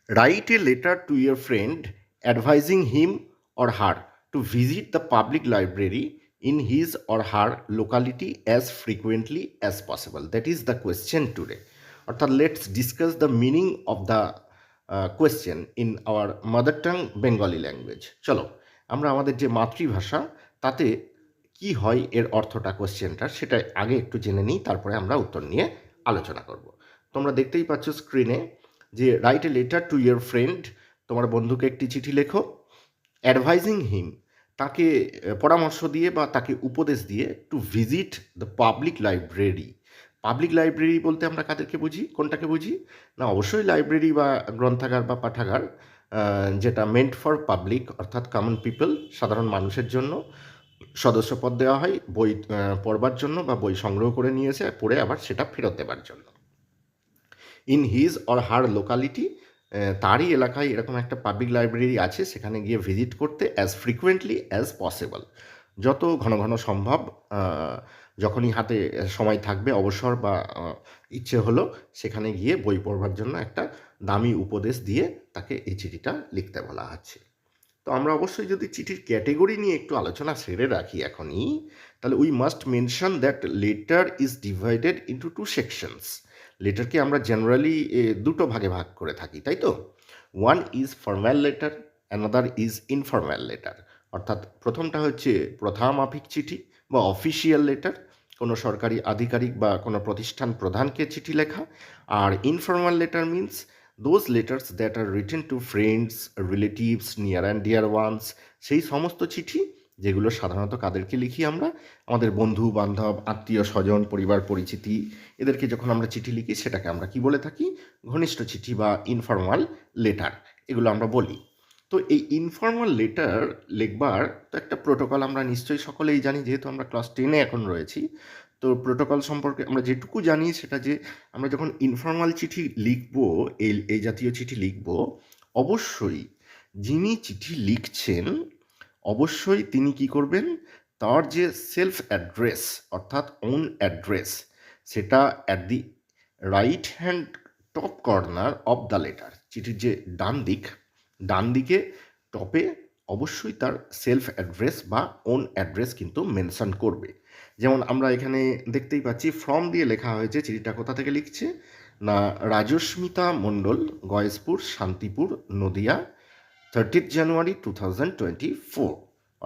Write a letter to your friend advising him or her to visit the public library in his or her locality as frequently as possible. That is the question today. অর্থাৎ let's discuss the meaning of the question in our mother tongue Bengali language. চলো আমরা আমাদের যে মাতৃভাষা তাতে কি হয় এর অর্থটা কোশ্চেনটার সেটা আগে একটু জেনে নিই, তারপরে আমরা উত্তর নিয়ে আলোচনা করব। তোমরা দেখতেই পাচ্ছ স্ক্রিনে যে write a letter to your friend, তোমার বন্ধুকে একটি চিঠি লেখো, অ্যাডভাইজিং হিম, তাকে পরামর্শ দিয়ে বা তাকে উপদেশ দিয়ে, to visit the public library. Public library বলতে আমরা কাদেরকে বুঝি, কোনটাকে বুঝি? না, অবশ্যই লাইব্রেরি বা গ্রন্থাগার বা পাঠাগার, যেটা মেন্ট ফর পাবলিক অর্থাৎ কমন পিপল, সাধারণ মানুষের জন্য সদস্যপদ দেওয়া হয় বই পড়বার জন্য বা বই সংগ্রহ করে নিয়ে এসে পড়ে আবার সেটা ফেরত দেবার জন্য। In his or her locality, তারই এলাকায় এরকম একটা পাবলিক লাইব্রেরি আছে, সেখানে গিয়ে ভিজিট করতে অ্যাজ ফ্রিকুয়েন্টলি অ্যাজ পসিবল, যত ঘন ঘন সম্ভব, যখনই হাতে সময় থাকবে অবসর বা ইচ্ছে হলো সেখানে গিয়ে বই পড়বার জন্য একটা দামি উপদেশ দিয়ে তাকে এই চিঠিটা লিখতে বলা আছে। তো আমরা অবশ্যই যদি চিঠির ক্যাটেগরি নিয়ে একটু আলোচনা সেরে রাখি এখনই, তাহলে we must mention that letter is divided into two sections. লেটারকে আমরা জেনারেলি দুটো ভাগে ভাগ করে থাকি, তাই তো? One is formal letter, another is informal letter. অর্থাৎ প্রথমটা হচ্ছে প্রথামাফিক চিঠি বা অফিসিয়াল লেটার, কোনো সরকারি আধিকারিক বা কোনো প্রতিষ্ঠান প্রধানকে চিঠি লেখা। আর informal letter means those letters that are written to friends, relatives, near and dear ones, সেই সমস্ত চিঠি যেগুলো সাধারণত কাদেরকে লিখি আমরা? আমাদের বন্ধু বান্ধব, আত্মীয় স্বজন, পরিবার পরিচিতি, এদেরকে যখন আমরা চিঠি লিখি সেটাকে আমরা কি বলে থাকি? ঘনিষ্ঠ চিঠি বা ইনফর্মাল লেটার, এগুলো আমরা বলি। তো এই ইনফর্মাল লেটার লিখবার তো একটা প্রোটোকল আমরা নিশ্চয়ই সকলেই জানি, যেহেতু আমরা ক্লাস 10-এ এখন রয়েছি। তো প্রোটোকল সম্পর্কে আমরা যেটুকু জানি সেটা যে আমরা যখন ইনফর্মাল চিঠি লিখব, এই জাতীয় চিঠি লিখব, অবশ্যই যিনি চিঠি লিখছেন অবশ্যই তিনি কি করবেন? তার যে সেলফ অ্যাড্রেস অর্থাৎ ওন অ্যাড্রেস, সেটা at the right hand top corner of the letter, চিঠির যে ডান দিকে টপে অবশ্যই তার সেলফ অ্যাড্রেস বা ওন অ্যাড্রেস কিন্তু মেনশন করবে। যেমন আমরা এখানে দেখতেই পাচ্ছি ফ্রম দিয়ে লেখা হয়েছে, চিঠিটা কোথা থেকে লিখছে? না, রাজস্মিতা মণ্ডল, গয়েশপুর, শান্তিপুর, নদিয়া, 30 জানুয়ারি 2024,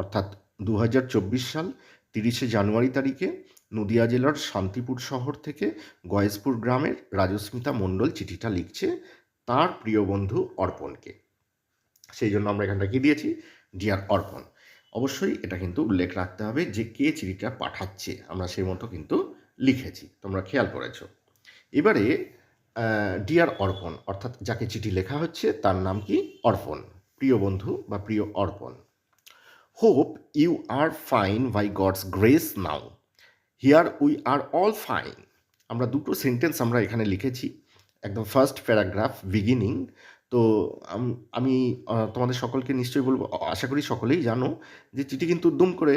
অর্থাৎ 2024 সাল 30শে জানুয়ারি তারিখে নদিয়া জেলার শান্তিপুর শহর থেকে গয়েশপুর গ্রামের রাজস্মিতা মণ্ডল চিঠিটা লিখছে তার প্রিয় বন্ধু অর্পণকে। সেই জন্য আমরা এখানটা কি দিয়েছি? ডিয়ার অর্পণ। অবশ্যই এটা কিন্তু উল্লেখ রাখতে হবে যে কে চিঠিটা পাঠাচ্ছে, আমরা সেই মতো কিন্তু লিখেছি, তোমরা খেয়াল করেছো। এবারে ডিয়ার অর্পণ অর্থাৎ যাকে চিঠি লেখা হচ্ছে তার নাম কি? অর্পণ, প্রিয় বন্ধু বা প্রিয় Arpan. Hope you are fine by God's grace now, here we are all fine. আমরা দুটো সেন্টেন্স আমরা এখানে লিখেছি, একদম ফার্স্ট প্যারাগ্রাফ বিগিনিং। তো আমি তোমাদের সকলকে নিশ্চয়ই বলবো, আশা করি সকলেই জানো যে চিঠি কিন্তু দুম করে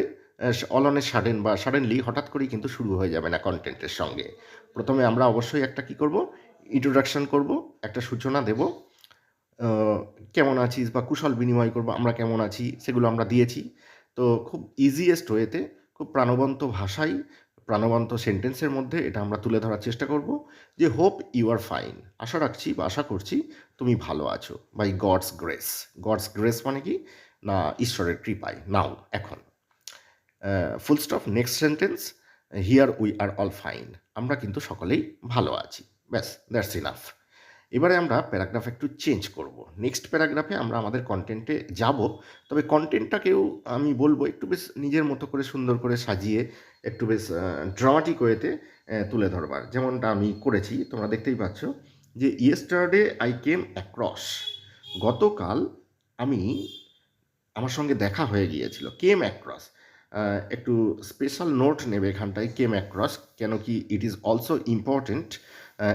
অল অন এ সাডেন বা সাডেনলি হঠাৎ করেই কিন্তু শুরু হয়ে যাবে না কন্টেন্টের সঙ্গে। প্রথমে আমরা অবশ্যই একটা কি করব? ইন্ট্রোডাকশন করব, একটা সূচনা দেব, কেমন আছিস বা কুশল বিনিময় করবো, আমরা কেমন আছি সেগুলো আমরা দিয়েছি। তো খুব ইজিয়েস্ট ওয়েতে, খুব প্রাণবন্ত ভাষায়, প্রাণবন্ত সেন্টেন্সের মধ্যে এটা আমরা তুলে ধরার চেষ্টা করব যে হোপ ইউ আর ফাইন, আশা রাখছি বা আশা করছি তুমি ভালো আছো, by God's grace. God's grace মানে কি? না, ঈশ্বরের কৃপায়। নাও, এখন। Full stop, next sentence, here we are all fine, আমরা কিন্তু সকলেই ভালো আছি। ব্যাস, দ্যাটস ইনাফ। এবারে আমরা প্যারাগ্রাফ একটু চেঞ্জ করব। নেক্সট প্যারাগ্রাফে আমরা আমাদের কন্টেন্টে যাব, তবে কন্টেন্টটাকেও আমি বলবো একটু বেশ নিজের মতো করে সুন্দর করে সাজিয়ে একটু বেশ ড্রামাটিক ওয়েতে তুলে ধরবার, যেমনটা আমি করেছি। তোমরা দেখতেই পাচ্ছ যে ইয়েস্টারডে আই কেম অ্যাক্রস, গতকাল আমার সঙ্গে দেখা হয়ে গিয়েছিল। কেম অ্যাক্রস, একটু স্পেশাল নোট নেবে এখানটায়, কেম অ্যাক্রস, কেন কি it is also important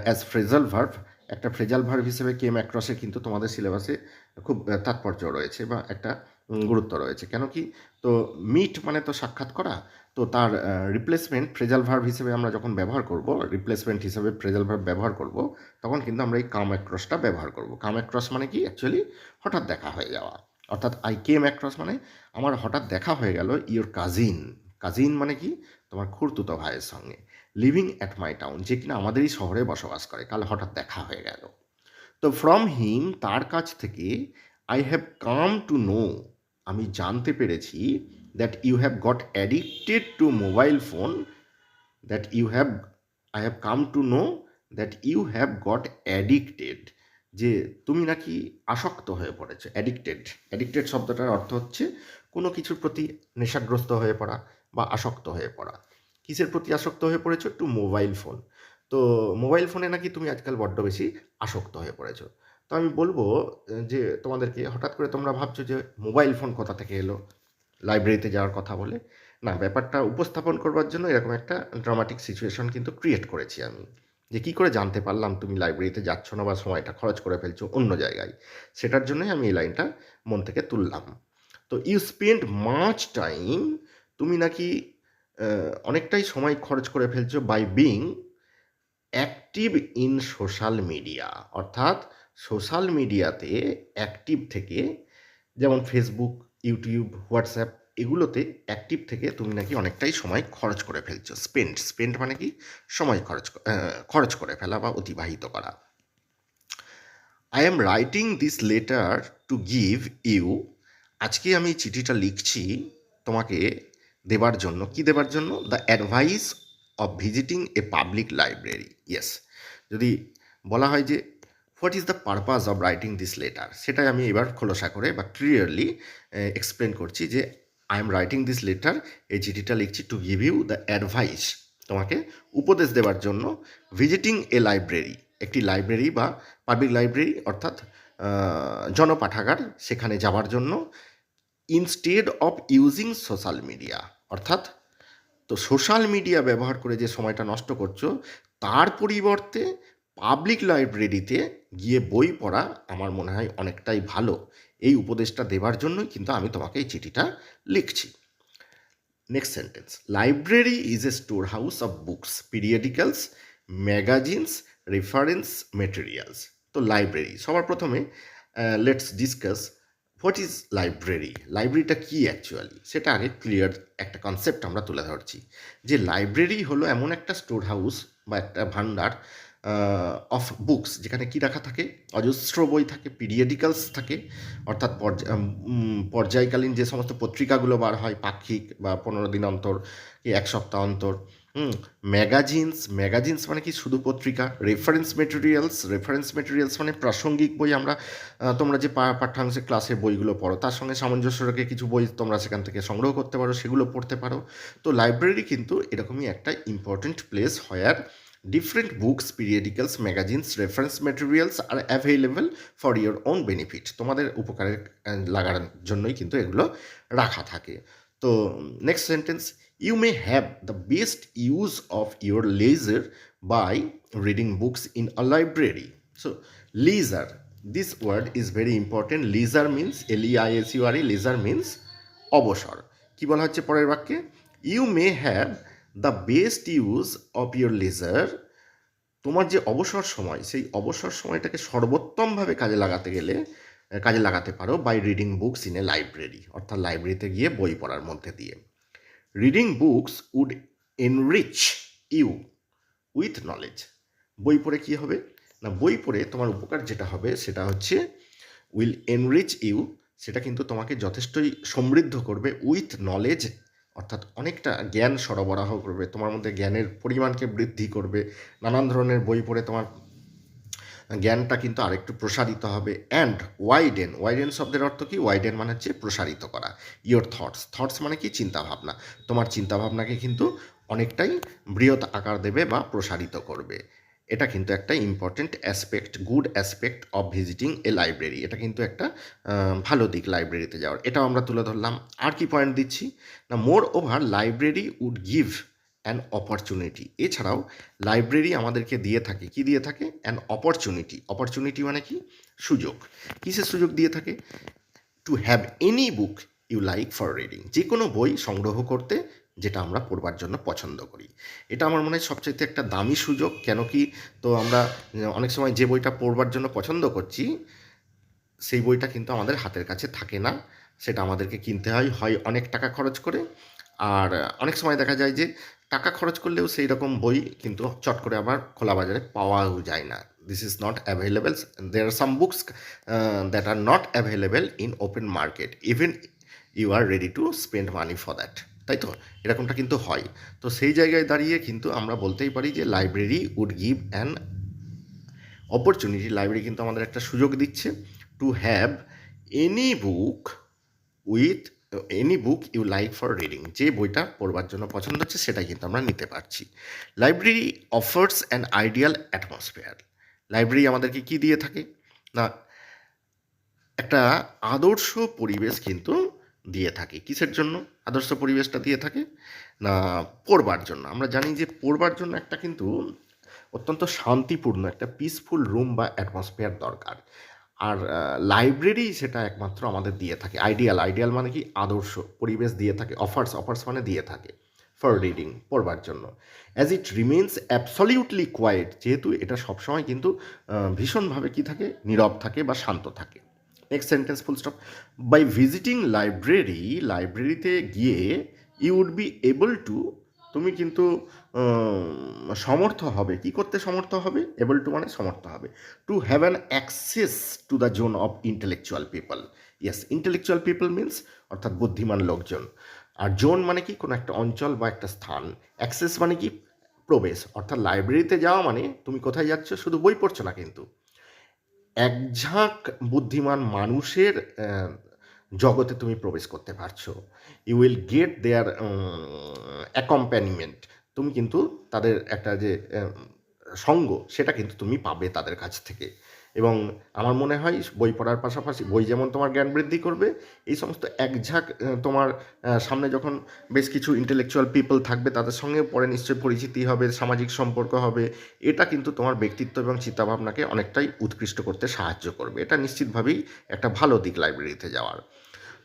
as phrasal verb. একটা ফ্রেজাল ভার্ব হিসেবে কেম অ্যাক্রসে কিন্তু তোমাদের সিলেবাসে খুব তাৎপর্য রয়েছে বা একটা গুরুত্ব রয়েছে। কেন কি? তো মিট মানে তো সাক্ষাৎ করা। তো তার রিপ্লেসমেন্ট ফ্রেজাল ভার্ব হিসেবে আমরা যখন ব্যবহার করব, রিপ্লেসমেন্ট হিসেবে ফ্রেজাল ভার্ব ব্যবহার করব, তখন কিন্তু আমরা এই কাম অ্যাক্রসটা ব্যবহার করব। কাম অ্যাক্রস মানে কি? অ্যাকচুয়ালি হঠাৎ দেখা হয়ে যাওয়া। অর্থাৎ আই কেম অ্যাক্রস মানে আমার হঠাৎ দেখা হয়ে গেল ইওর কাজিন। কাজিন মানে কি? তোমার খুড়তুতো ভাইয়ের সঙ্গে। লিভিং অ্যাট মাই টাউন, যে কিনা আমাদেরই শহরে বসবাস করে। কাল হঠাৎ দেখা হয়ে গেল। তো ফ্রম হিম, তার কাছ থেকে, I have come to know, আমি জানতে পেরেছি, that you have got addicted to mobile phone, that you have, I have come to know that you have got addicted, যে তুমি নাকি আসক্ত হয়ে পড়েছো। অ্যাডিক্টেড, অ্যাডিক্টেড শব্দটার অর্থ হচ্ছে কোনো কিছুর প্রতি নেশাগ্রস্ত হয়ে পড়া বা আসক্ত হয়ে পড়া। কিসের প্রতি আসক্ত হয়ে পড়েছো? To mobile phone. তো মোবাইল ফোনে নাকি তুমি আজকাল বড্ড বেশি আসক্ত হয়ে পড়েছো। তো আমি বলবো যে তোমাদেরকে, হঠাৎ করে তোমরা ভাবছো যে মোবাইল ফোন কোথা থেকে এলো লাইব্রেরিতে যাওয়ার কথা বলে। না, ব্যাপারটা উপস্থাপন করবার জন্য এরকম একটা ড্রামাটিক সিচুয়েশন কিন্তু ক্রিয়েট করেছি আমি, যে কী করে জানতে পারলাম তুমি লাইব্রেরিতে যাচ্ছ না বা সময়টা খরচ করে ফেলছো অন্য জায়গায়। সেটার জন্যই আমি এই লাইনটা মন থেকে তুললাম। তো ইউ স্পেন্ড মাচ টাইম, তুমি নাকি অনেকটাই সময় খরচ করে ফেলছো by being active in social media, অর্থাৎ সোশ্যাল মিডিয়াতে অ্যাক্টিভ থেকে, যেমন ফেসবুক, ইউটিউব, হোয়াটসঅ্যাপ, এগুলোতে অ্যাক্টিভ থেকে তুমি নাকি অনেকটাই সময় খরচ করে ফেলছো। স্পেন্ড, স্পেন্ড মানে কি? সময় খরচ করে ফেলা বা অতিবাহিত করা। I am writing this letter to give you, আজকে আমি চিঠিটা লিখছি তোমাকে দেবার জন্য। কি দেবার জন্য? The advice of visiting a public library. Yes, যদি বলা হয় যে what is the purpose of writing this letter, সেটাই আমি এবার খোলসা করে বা ক্লিয়ারলি এক্সপ্লেন করছি যে I am writing this letter, এই চিঠিটা লিখছি to give you the advice, তোমাকে উপদেশ দেওয়ার জন্য, ভিজিটিং এ লাইব্রেরি, একটি লাইব্রেরি বা পাবলিক লাইব্রেরি অর্থাৎ জনপাঠাগার, সেখানে যাওয়ার জন্য, instead of using social media, অর্থাৎ তো সোশ্যাল মিডিয়া ব্যবহার করে যে সময়টা নষ্ট করছো, তার পরিবর্তে পাবলিক লাইব্রেরিতে গিয়ে বই পড়া আমার মনে হয় অনেকটাই ভালো। এই উপদেশটা দেবার জন্যই কিন্তু আমি তোমাকে এই চিঠিটা লিখছি। Next sentence, library is a store house of books, periodicals, magazines, reference materials. তো লাইব্রেরি, সবার প্রথমে let's discuss what is library. লাইব্রেরিটা কী অ্যাকচুয়ালি, সেটা আগে ক্লিয়ার একটা কনসেপ্ট আমরা তুলে ধরছি, যে লাইব্রেরি হলো এমন একটা স্টোর হাউস বা একটা ভাণ্ডার অফ বুকস, যেখানে কি রাখা থাকে? অজস্র বই থাকে, পিরিয়ডিক্যালস থাকে, অর্থাৎ পর্যায়কালীন যে সমস্ত পত্রিকাগুলো বার হয়, পাক্ষিক বা 15 দিন অন্তর কি 1 সপ্তাহ অন্তর। ম্যাগাজিনস, ম্যাগাজিনস মানে কি? শুধু পত্রিকা। রেফারেন্স মেটেরিয়ালস, রেফারেন্স মেটেরিয়ালস মানে প্রাসঙ্গিক বই। আমরা তোমরা যে পাঠ্যাংশে ক্লাসে বইগুলো পড়ো, তার সঙ্গে সামঞ্জস্য রেখে কিছু বই তোমরা সেখান থেকে সংগ্রহ করতে পারো, সেগুলো পড়তে পারো। তো লাইব্রেরি কিন্তু এরকমই একটা important place where different books, periodicals, magazines, reference materials are available for your own benefit, তোমাদের উপকারের লাগার জন্যই কিন্তু এগুলো রাখা থাকে। তো next sentence, you may have the best use of your leisure by reading books in a library. So leisure, this word is very important. leisure means leisure, leisure means অবসর। কি বলা হচ্ছে পরের বাক্যে? You may have the best use of your leisure, তোমার যে অবসর সময়, সেই অবসর সময়টাকে সর্বোত্তমভাবে কাজে লাগাতে পারো by reading books in a library, অর্থাৎ লাইব্রেরিতে গিয়ে বই পড়ার মধ্যে দিয়ে। Reading books would enrich you with knowledge, বই পড়ে কী হবে না? বই পড়ে তোমার উপকার যেটা হবে সেটা হচ্ছে উইল এনরিচ ইউ, সেটা কিন্তু তোমাকে যথেষ্টই সমৃদ্ধ করবে, উইথ নলেজ অর্থাৎ অনেকটা জ্ঞান সরবরাহ করবে, তোমার মধ্যে জ্ঞানের পরিমাণকে বৃদ্ধি করবে। নানান ধরনের বই পড়ে তোমার জ্ঞানটা কিন্তু আরেকটু প্রসারিত হবে। অ্যান্ড ওয়াইডেন, ওয়াইডেন শব্দের অর্থ কি? ওয়াইডেন মানে হচ্ছে প্রসারিত করা। ইয়োর থটস, থটস মানে কি? চিন্তাভাবনা। তোমার চিন্তাভাবনাকে কিন্তু অনেকটাই বৃহৎ আকার দেবে বা প্রসারিত করবে। এটা কিন্তু একটা important aspect, good aspect of visiting a library. এটা কিন্তু একটা ভালো দিক লাইব্রেরিতে যাওয়ার, এটাও আমরা তুলে ধরলাম। আর কি পয়েন্ট দিচ্ছি না? Moreover library would give an opportunity, এছাড়াও লাইব্রেরি আমাদেরকে দিয়ে থাকে, কি দিয়ে থাকে? An opportunity. অপরচুনিটি মানে কি? সুযোগ। কিসের সুযোগ দিয়ে থাকে? To have any book you like for reading, যে কোনো বই সংগ্রহ করতে যেটা আমরা পড়বার জন্য পছন্দ করি। এটা আমার মনে হয় সবচাইতে একটা দামি সুযোগ। কেন কি, তো আমরা অনেক সময় যে বইটা পড়বার জন্য পছন্দ করছি সেই বইটা কিন্তু আমাদের হাতের কাছে থাকে না, সেটা আমাদেরকে কিনতে হয় হয় অনেক টাকা খরচ করে, আর অনেক সময় দেখা যায় যে টাকা খরচ করলেও সেই রকম বই কিন্তু চট করে আবার খোলা বাজারে পাওয়াও যায় না। This is not available, there are some books that are not available in open market even you are ready to spend money for that, তাই তো? এরকমটা কিন্তু হয়। তো সেই জায়গায় দাঁড়িয়ে কিন্তু আমরা বলতেই পারি যে library would give an opportunity, library কিন্তু আমাদের একটা সুযোগ দিচ্ছে to have any book with any book you like for reading, যে বইটা পড়বার জন্য পছন্দ হচ্ছে সেটাই কিন্তু আমরা নিতে পারছি। Library offers an ideal atmosphere, library আমাদেরকে কি দিয়ে থাকে না, একটা আদর্শ পরিবেশ কিন্তু দিয়ে থাকে। কিসের জন্য আদর্শ পরিবেশটা দিয়ে থাকে না, পড়বার জন্য। আমরা জানি যে পড়বার জন্য একটা কিন্তু অত্যন্ত শান্তিপূর্ণ একটা পিসফুল রুম বা অ্যাটমসফিয়ার দরকার, আর লাইব্রেরি সেটা একমাত্র আমাদের দিয়ে থাকে। আইডিয়াল, আইডিয়াল মানে কি, আদর্শ পরিবেশ দিয়ে থাকে। অফার্স, অফার্স মানে দিয়ে থাকে ফর রিডিং, পড়বার জন্য। As it remains absolutely quiet, যেহেতু এটা সবসময় কিন্তু ভীষণভাবে কি থাকে, নীরব থাকে বা শান্ত থাকে। Next sentence, full stop. By visiting library, লাইব্রেরিতে গিয়ে you would be able to, তুমি কিন্তু সমর্থ হবে, কি করতে সমর্থ হবে, এবল টু মানে সমর্থ হবে, to have an access to the zone of intellectual people. Yes, intellectual people means অর্থাৎ বুদ্ধিমান লোকজন, আর জোন মানে কি, কোনো একটা অঞ্চল বা একটা স্থান। অ্যাক্সেস মানে কি, প্রবেশ। অর্থাৎ লাইব্রেরিতে যাওয়া মানে তুমি কোথায় যাচ্ছ, শুধু বই পড়ছো না কিন্তু, এক ঝাঁক বুদ্ধিমান মানুষের জগতে তুমি প্রবেশ করতে পারছো। ইউ উইল গেট দেয়ার অ্যাকম্প্যানিমেন্ট, তুমি কিন্তু তাদের একটা যে সঙ্গ সেটা কিন্তু তুমি পাবে তাদের কাছ থেকে। এবং আমার মনে হয় বই পড়ার পাশাপাশি বই যেমন তোমার জ্ঞান বৃদ্ধি করবে, এই সমস্ত একঝাঁক তোমার সামনে যখন বেশ কিছু ইন্টেলেকচুয়াল পিপল থাকবে তাদের সঙ্গে পরে নিশ্চয়ই পরিচিতি হবে, সামাজিক সম্পর্ক হবে, এটা কিন্তু তোমার ব্যক্তিত্ব এবং চিন্তাভাবনাকে অনেকটাই উৎকৃষ্ট করতে সাহায্য করবে। এটা নিশ্চিতভাবেই একটা ভালো দিক লাইব্রেরিতে যাওয়ার।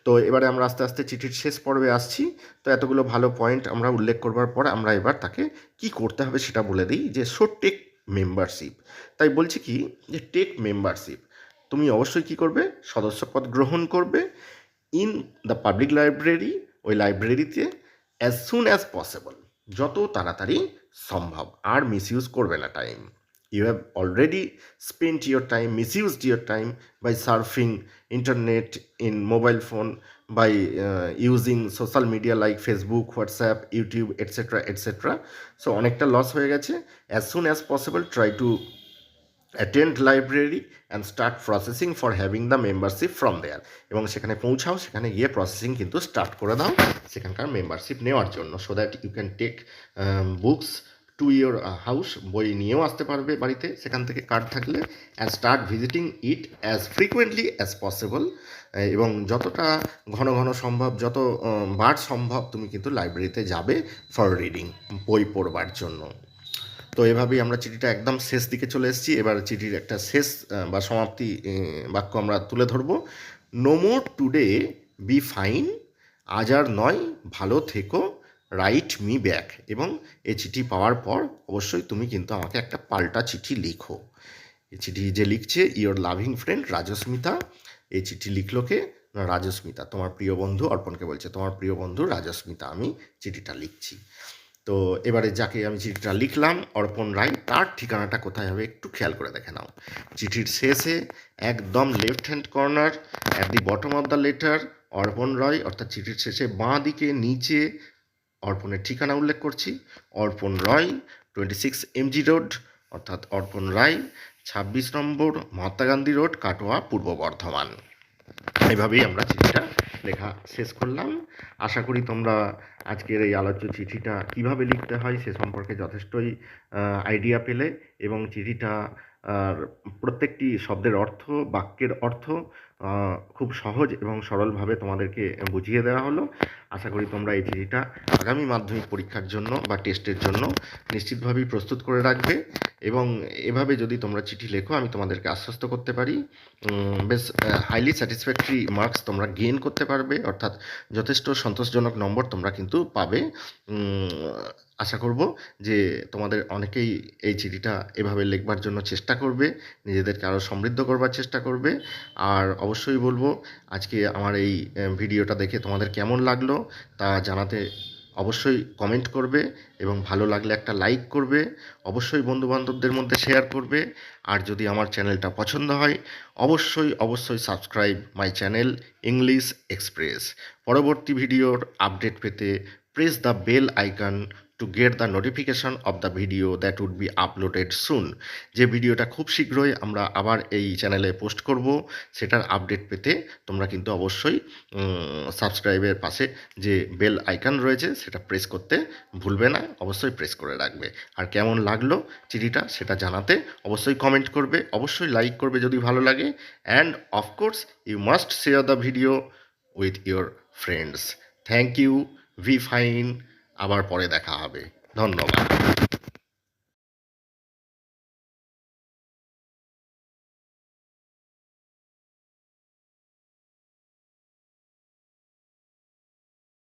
তো এবারে আমরা আস্তে আস্তে চিঠির শেষ পর্বে আসছি। তো এতগুলো ভালো পয়েন্ট আমরা উল্লেখ করবার পর আমরা এবার তাকে কি করতে হবে সেটা বলে দিই, যে শো টেক মেম্বারশিপ। তাই বলছি কি, যে টেক মেম্বারশিপ, তুমি অবশ্যই কি করবে, সদস্যপদ গ্রহণ করবে ইন দ্য পাবলিক লাইব্রেরি, ওই লাইব্রেরিতে, অ্যাজ সুন অ্যাজ পসিবল, যত তাড়াতাড়ি সম্ভব। আর মিসইউজ করবে না time. You have already spent your time, misused your time by surfing internet in mobile phone, by using social media like Facebook, WhatsApp, YouTube, etc., etc. So অনেকটা loss হয়ে গেছে। As soon as possible try to attend library and start processing for having the membership from there, এবং সেখানে পৌঁছাও, সেখানে গিয়ে processing কিন্তু start করে দাও সেখানকার মেম্বারশিপ নেওয়ার জন্য, so that you can take books to your house, বই নিয়েও আসতে পারবে বাড়িতে সেখান থেকে কার্ড থাকলে, and start visiting it as frequently as possible, এবং যতটা ঘন ঘন সম্ভব, যত বার সম্ভব তুমি কিন্তু লাইব্রেরিতে যাবে ফর রিডিং, বই পড়বার জন্য। তো এভাবেই আমরা চিঠিটা একদম শেষ দিকে চলে এসেছি। এবার চিঠির একটা শেষ বা সমাপ্তি বাক্য আমরা তুলে ধরবো। No more today, be fine, আজ আর নয়, ভালো থেকো, রাইট মি ব্যাক। এবং এই চিঠি পাওয়ার পর অবশ্যই তুমি কিন্তু আমাকে একটা পাল্টা চিঠি লিখো। এই চিঠি যে লিখছে, ইয়োর লাভিং ফ্রেন্ড রাজস্মিতা। এই চিঠি লিখলো কে, না রাজস্মিতা, তোমার প্রিয় বন্ধু অর্পণকে বলছে, তোমার প্রিয় বন্ধু রাজস্মিতা আমি চিঠিটা লিখছি। তো এবারে যাকে আমি চিঠিটা লিখলাম, অর্পণ রায়, তার ঠিকানাটা কোথায় হবে একটু খেয়াল করে দেখে নাও। চিঠির শেষে একদম left hand corner at the bottom of the letter, অর্পণ রায়, অর্থাৎ চিঠির শেষে বাঁ দিকে নিচে অর্পণের ঠিকানা উল্লেখ করছি, অর্পণ রায়, 26 MG রোড, অর্থাৎ অর্পণ রায় 26 নম্বর মহাত্মা গান্ধী রোড, কাটোয়া, পূর্ব বর্ধমান। এইভাবেই আমরা চিঠিটা লেখা শেষ করলাম। আশা করি তোমরা আজকের এই আলোচ্য চিঠিটা কিভাবে লিখতে হয় সে সম্পর্কে যথেষ্টই আইডিয়া পেলে, এবং চিঠিটা আর প্রত্যেকটি শব্দের অর্থ, বাক্যের অর্থ খুব সহজ এবং সরলভাবে তোমাদেরকে বুঝিয়ে দেওয়া হলো। আশা করি তোমরা এই চিঠিটা আগামী মাধ্যমিক পরীক্ষার জন্য বা টেস্টের জন্য নিশ্চিতভাবেই প্রস্তুত করে রাখবে, এবং এভাবে যদি তোমরা চিঠি লেখো আমি তোমাদেরকে আশ্বস্ত করতে পারি বেশ হাইলি স্যাটিসফ্যাক্টরি মার্কস তোমরা গেইন করতে পারবে, অর্থাৎ যথেষ্ট সন্তোষজনক নম্বর তোমরা কিন্তু পাবে। আশা করব যে তোমাদের অনেকেই এই চিঠিটা এভাবে লিখবার জন্য চেষ্টা করবে, নিজেদেরকে আরও সমৃদ্ধ করবার চেষ্টা করবে। আর অবশ্যই বলবো আজকে আমার এই ভিডিওটা দেখে তোমাদের কেমন লাগলো তা জানাতে অবশ্যই কমেন্ট করবে, এবং ভালো লাগলে একটা লাইক করবে, অবশ্যই বন্ধুবান্ধবদের মধ্যে শেয়ার করবে। আর যদি আমার চ্যানেলটা পছন্দ হয় অবশ্যই subscribe my channel English Express. পরবর্তী ভিডিওর আপডেট পেতে press the bell icon to get the notification of the video that would be uploaded soon. যে ভিডিওটা খুব শীঘ্রই আমরা আবার এই চ্যানেলে পোস্ট করব, সেটার আপডেট পেতে তোমরা কিন্তু অবশ্যই সাবস্ক্রাইবের পাশে যে বেল আইকন রয়েছে সেটা প্রেস করতে ভুলবে না, অবশ্যই প্রেস করে রাখবে। আর কেমন লাগলো চিঠিটা সেটা জানাতে অবশ্যই কমেন্ট করবে, অবশ্যই লাইক করবে যদি ভালো লাগে, and of course you must share the video with your friends. Thank you, be fine, আবার পরে দেখা হবে, ধন্যবাদ।